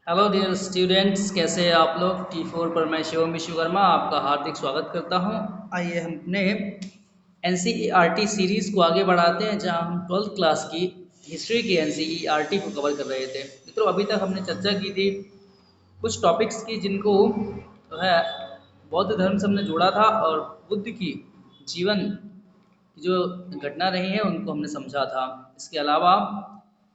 Hello dear students, कैसे हैं आप लोग। T4 पर मैं शिवम विश्वकर्मा आपका हार्दिक स्वागत करता हूं। आइए हम अपने NCERT सीरीज़ को आगे बढ़ाते हैं, जहां हम 12th क्लास की हिस्ट्री की NCERT को कवर कर रहे थे। मित्रों, अभी तक हमने चर्चा की थी कुछ टॉपिक्स की जिनको जो है बौद्ध धर्म से हमने जोड़ा था, और बुद्ध की जीवन की जो घटना रही है उनको हमने समझा था। इसके अलावा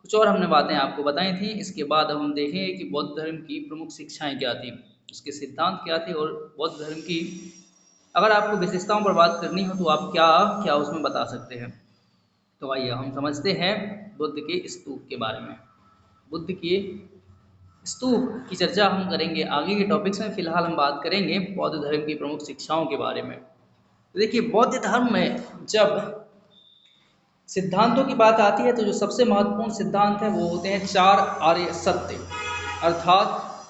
कुछ और हमने बातें आपको बताई थी। इसके बाद अब हम देखेंगे कि बौद्ध धर्म की प्रमुख शिक्षाएं क्या थी, उसके सिद्धांत क्या थे, और बौद्ध धर्म की अगर आपको विशेषताओं पर बात करनी हो तो आप क्या क्या उसमें बता सकते हैं। तो आइए हम समझते हैं बुद्ध के स्तूप के बारे में। बुद्ध के स्तूप की चर्चा हम करेंगे आगे के टॉपिक्स में। फिलहाल हम बात करेंगे बौद्ध धर्म की प्रमुख शिक्षाओं के बारे में। तो देखिए, बौद्ध धर्म में जब सिद्धांतों की बात आती है तो जो सबसे महत्वपूर्ण सिद्धांत है वो होते हैं चार आर्य सत्य, अर्थात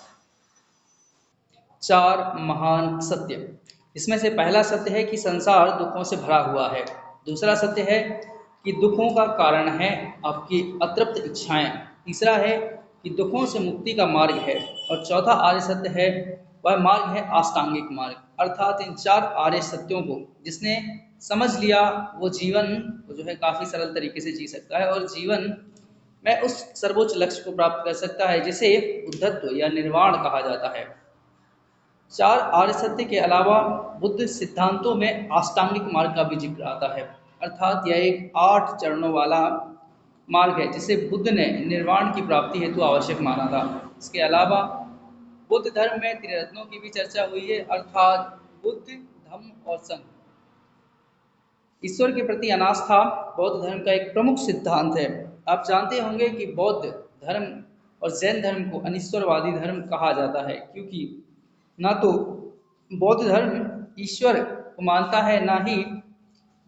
चार महान सत्य। इसमें से पहला सत्य है कि संसार दुखों से भरा हुआ है। दूसरा सत्य है कि दुखों का कारण है आपकी अतृप्त इच्छाएं। तीसरा है कि दुखों से मुक्ति का मार्ग है। और चौथा आर्य सत्य है, वह मार्ग है अष्टांगिक मार्ग। अर्थात इन चार आर्य सत्यों को जिसने समझ लिया वो जीवन को जो है काफ़ी सरल तरीके से जी सकता है, और जीवन में उस सर्वोच्च लक्ष्य को प्राप्त कर सकता है जिसे बुद्धत्व या निर्वाण कहा जाता है। चार आर्य सत्य के अलावा बुद्ध सिद्धांतों में अष्टांगिक मार्ग का भी जिक्र आता है। अर्थात यह एक 8 चरणों वाला मार्ग है जिसे बुद्ध ने निर्वाण की प्राप्ति हेतु आवश्यक माना था। इसके अलावा बुद्ध धर्म में त्रिरत्नों की भी चर्चा हुई है, अर्थात बुद्ध, धम्म और संघ। ईश्वर के प्रति अनास्था बौद्ध धर्म का एक प्रमुख सिद्धांत है। आप जानते होंगे कि बौद्ध धर्म और जैन धर्म को अनिश्वरवादी धर्म कहा जाता है, क्योंकि ना तो बौद्ध धर्म ईश्वर को मानता है, ना ही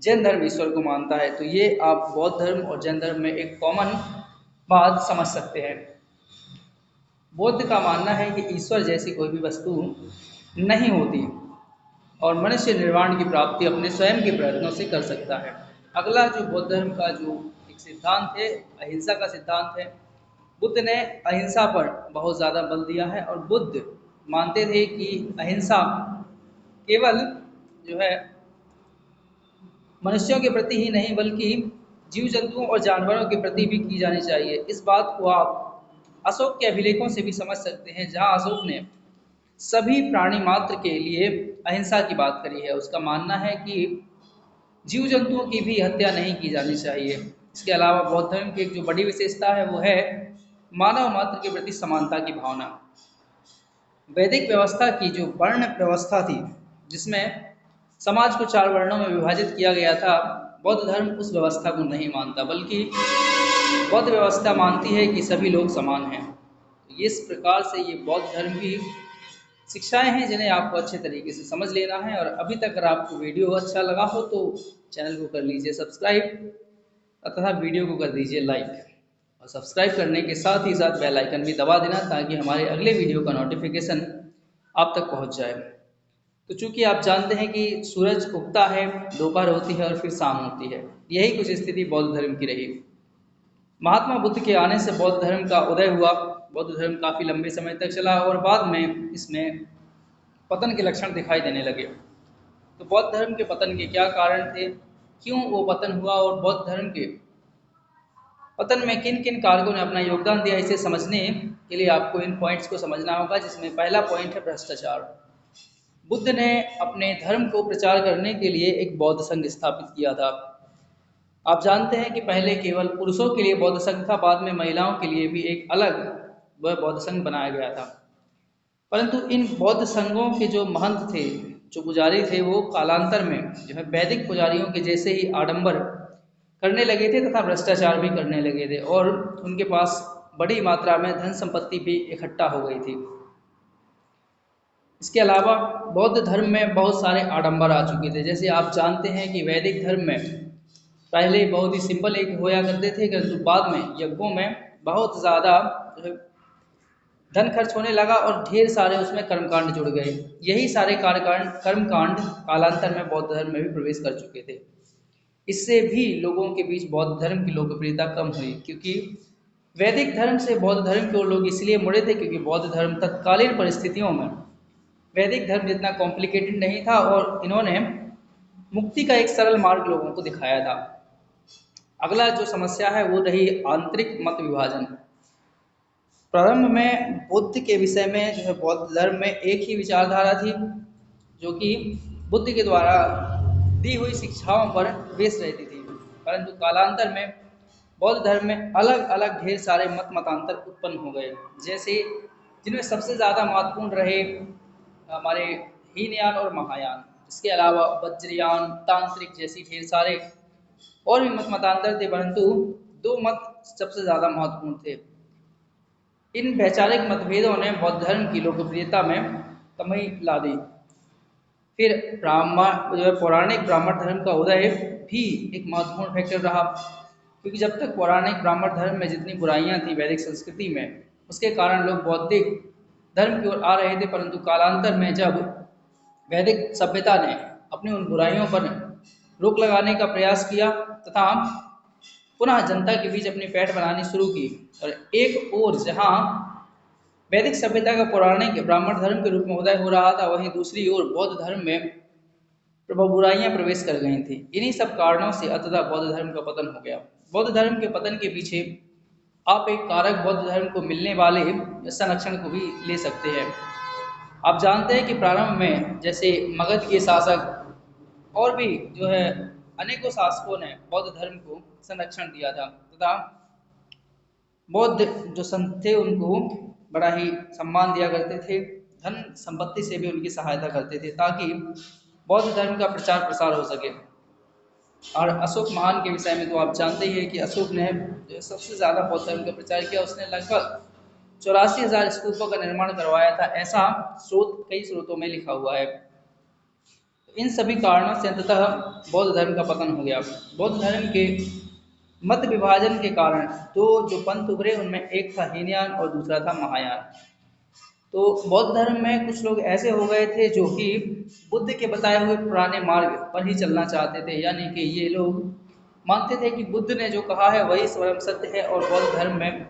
जैन धर्म ईश्वर को मानता है। तो ये आप बौद्ध धर्म और जैन धर्म में एक कॉमन बात समझ सकते हैं। बौद्ध का मानना है कि ईश्वर जैसी कोई भी वस्तु नहीं होती, और मनुष्य निर्वाण की प्राप्ति अपने स्वयं के प्रयत्नों से कर सकता है। अगला जो बौद्ध धर्म का जो एक सिद्धांत है, अहिंसा का सिद्धांत है। बुद्ध ने अहिंसा पर बहुत ज़्यादा बल दिया है, और बुद्ध मानते थे कि अहिंसा केवल जो है मनुष्यों के प्रति ही नहीं बल्कि जीव जंतुओं और जानवरों के प्रति भी की जानी चाहिए। इस बात को आप अशोक के अभिलेखों से भी समझ सकते हैं, जहाँ अशोक ने सभी प्राणी मात्र के लिए अहिंसा की बात करी है। उसका मानना है कि जीव जंतुओं की भी हत्या नहीं की जानी चाहिए। इसके अलावा बौद्ध धर्म की एक जो बड़ी विशेषता है वो है मानव मात्र के प्रति समानता की भावना। वैदिक व्यवस्था की जो वर्ण व्यवस्था थी, जिसमें समाज को 4 वर्णों में विभाजित किया गया था, बौद्ध धर्म उस व्यवस्था को नहीं मानता, बल्कि बौद्ध व्यवस्था मानती है कि सभी लोग समान हैं। तो इस प्रकार से ये बौद्ध धर्म की शिक्षाएं हैं जिन्हें आपको अच्छे तरीके से समझ लेना है। और अभी तक अगर आपको वीडियो अच्छा लगा हो तो चैनल को कर लीजिए सब्सक्राइब, तथा वीडियो को कर दीजिए लाइक। और सब्सक्राइब करने के साथ ही साथ बेल आइकन भी दबा देना, ताकि हमारे अगले वीडियो का नोटिफिकेशन आप तक पहुंच जाए। तो चूंकि आप जानते हैं कि सूरज उगता है, दोपहर होती है और फिर शाम होती है, यही कुछ स्थिति बौद्ध धर्म की रही। महात्मा बुद्ध के आने से बौद्ध धर्म का उदय हुआ। बौद्ध धर्म काफ़ी लंबे समय तक चला, और बाद में इसमें पतन के लक्षण दिखाई देने लगे। तो बौद्ध धर्म के पतन के क्या कारण थे, क्यों वो पतन हुआ, और बौद्ध धर्म के पतन में किन किन कारकों ने अपना योगदान दिया, इसे समझने के लिए आपको इन पॉइंट्स को समझना होगा। जिसमें पहला पॉइंट है भ्रष्टाचार। बुद्ध ने अपने धर्म को प्रचार करने के लिए एक बौद्ध संघ स्थापित किया था। आप जानते हैं कि पहले केवल पुरुषों के लिए बौद्ध संघ था, बाद में महिलाओं के लिए भी एक अलग वह बौद्ध संघ बनाया गया था। परंतु इन बौद्ध संघों के जो महंत थे, जो पुजारी थे, वो कालांतर में जो है वैदिक पुजारियों के जैसे ही आडंबर करने लगे थे, तथा भ्रष्टाचार भी करने लगे थे, और उनके पास बड़ी मात्रा में धन संपत्ति भी इकट्ठा हो गई थी। इसके अलावा बौद्ध धर्म में बहुत सारे आडंबर आ चुके थे। जैसे आप जानते हैं कि वैदिक धर्म में पहले बहुत ही सिंपल एक होया करते थे, किंतु बाद में यज्ञों में बहुत ज़्यादा धन खर्च होने लगा, और ढेर सारे उसमें कर्मकांड जुड़ गए। यही सारे कर्मकांड कालांतर में बौद्ध धर्म में भी प्रवेश कर चुके थे। इससे भी लोगों के बीच बौद्ध धर्म की लोकप्रियता कम हुई, क्योंकि वैदिक धर्म से बौद्ध धर्म की ओर लोग इसलिए मुड़े थे क्योंकि बौद्ध धर्म तत्कालीन परिस्थितियों में वैदिक धर्म जितना कॉम्प्लिकेटेड नहीं था और इन्होंने मुक्ति का एक सरल मार्ग लोगों को दिखाया था। अगला जो समस्या है वो रही आंतरिक मत विभाजन। प्रारंभ में बुद्ध के विषय में जो है बौद्ध धर्म में एक ही विचारधारा थी जो कि बुद्ध के द्वारा दी हुई शिक्षाओं पर बेस रहती थी, परंतु कालांतर में बौद्ध धर्म में अलग अलग ढेर सारे मतांतर उत्पन्न हो गए, जैसे जिनमें सबसे ज़्यादा महत्वपूर्ण रहे हमारे हीनयान और महायान। इसके अलावा वज्रयान, तांत्रिक जैसी ढेर सारे और भी मतांतर थे, परंतु दो मत सबसे ज़्यादा महत्वपूर्ण थे। इन वैचारिक मतभेदों ने बौद्ध धर्म की लोकप्रियता में कमी ला दी। फिर ब्राह्मण जो है पौराणिक ब्राह्मण धर्म का उदय भी एक महत्वपूर्ण फैक्टर रहा, क्योंकि जब तक पौराणिक ब्राह्मण धर्म में जितनी बुराइयां थी वैदिक संस्कृति में, उसके कारण लोग बौद्धिक धर्म की ओर आ रहे थे, परंतु कालांतर में जब वैदिक सभ्यता ने अपनी उन बुराइयों पर रोक लगाने का प्रयास किया तथा पुनः जनता के बीच अपनी पैठ बनानी शुरू की, और एक ओर जहां वैदिक सभ्यता का पौराणिक ब्राह्मण धर्म के रूप में उदय हो रहा था, वहीं दूसरी ओर बौद्ध धर्म में बुराइयां प्रवेश कर गई थी। इन्हीं सब कारणों से अंततः बौद्ध धर्म का पतन हो गया। बौद्ध धर्म के पतन के पीछे आप एक कारक बौद्ध धर्म को मिलने वाले संरक्षण को भी ले सकते हैं। आप जानते हैं कि प्रारंभ में जैसे मगध के शासक और भी जो है अनेकों शासकों ने बौद्ध धर्म को संरक्षण दिया था तथा बौद्ध जो संत थे उनको बड़ा ही सम्मान दिया करते थे, धन संपत्ति से भी उनकी सहायता करते थे ताकि बौद्ध धर्म का प्रचार प्रसार हो सके। और अशोक महान के विषय में तो आप जानते ही हैं कि अशोक ने सबसे ज़्यादा बौद्ध धर्म का प्रचार किया। उसने लगभग 84,000 स्तूपों का निर्माण करवाया था, ऐसा कई स्रोतों में लिखा हुआ है। इन सभी कारणों से अंततः बौद्ध धर्म का पतन हो गया। बौद्ध धर्म के मत विभाजन के कारण दो जो पंथ उभरे उनमें एक था हीनयान और दूसरा था महायान। तो बौद्ध धर्म में कुछ लोग ऐसे हो गए थे जो कि बुद्ध के बताए हुए पुराने मार्ग पर ही चलना चाहते थे, यानी कि ये लोग मानते थे कि बुद्ध ने जो कहा है वही स्वयं सत्य है और बौद्ध धर्म में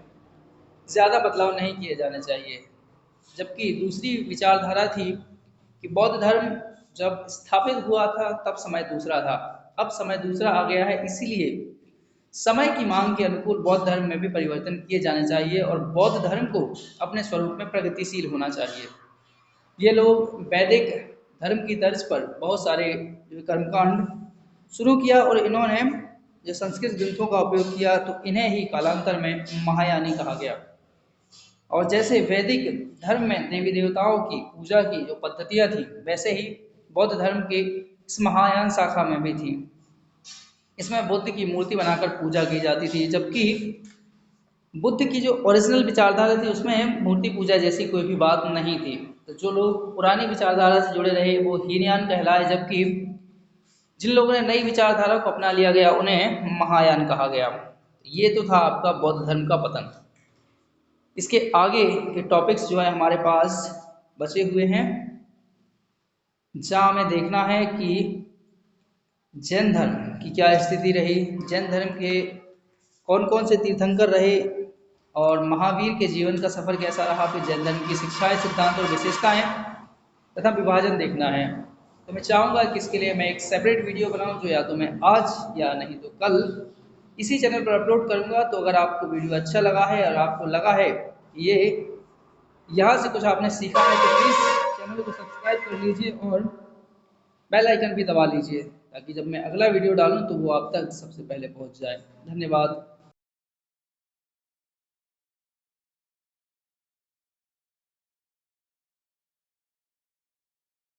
ज़्यादा बदलाव नहीं किए जाने चाहिए। जबकि दूसरी विचारधारा थी कि बौद्ध धर्म जब स्थापित हुआ था तब समय दूसरा था, अब समय दूसरा आ गया है, इसीलिए समय की मांग के अनुकूल बौद्ध धर्म में भी परिवर्तन किए जाने चाहिए और बौद्ध धर्म को अपने स्वरूप में प्रगतिशील होना चाहिए। ये लोग वैदिक धर्म की तर्ज पर बहुत सारे कर्मकांड शुरू किया और इन्होंने जो संस्कृत ग्रंथों का उपयोग किया, तो इन्हें ही कालांतर में महायानी कहा गया। और जैसे वैदिक धर्म में देवी देवताओं की पूजा की जो पद्धतियाँ थी, वैसे ही बौद्ध धर्म के इस महायान शाखा में भी थी। इसमें बुद्ध की मूर्ति बनाकर पूजा की जाती थी, जबकि बुद्ध की जो ओरिजिनल विचारधारा थी उसमें मूर्ति पूजा जैसी कोई भी बात नहीं थी। तो जो लोग पुरानी विचारधारा से जुड़े रहे वो हीनयान कहलाए, जबकि जिन लोगों ने नई विचारधारा को अपना लिया गया उन्हें महायान कहा गया। ये तो था आपका बौद्ध धर्म का पतन। इसके आगे के टॉपिक्स जो है हमारे पास बचे हुए हैं, जहाँ हमें देखना है कि जैन धर्म की क्या स्थिति रही, जैन धर्म के कौन कौन से तीर्थंकर रहे और महावीर के जीवन का सफर कैसा रहा, फिर जैन धर्म की शिक्षाएं, सिद्धांत और विशेषताएं तथा विभाजन देखना है। तो मैं चाहूँगा कि इसके लिए मैं एक सेपरेट वीडियो बनाऊं जो या तो मैं आज या नहीं तो कल इसी चैनल पर अपलोड करूँगा। तो अगर आपको वीडियो अच्छा लगा है और आपको लगा है ये यहाँ से कुछ आपने सीखा है तो प्लीज़ चैनल को सब्सक्राइब कर लीजिए और बेल आइकन भी दबा लीजिए ताकि जब मैं अगला वीडियो डालूं तो वो आप तक सबसे पहले पहुंच जाए। धन्यवाद।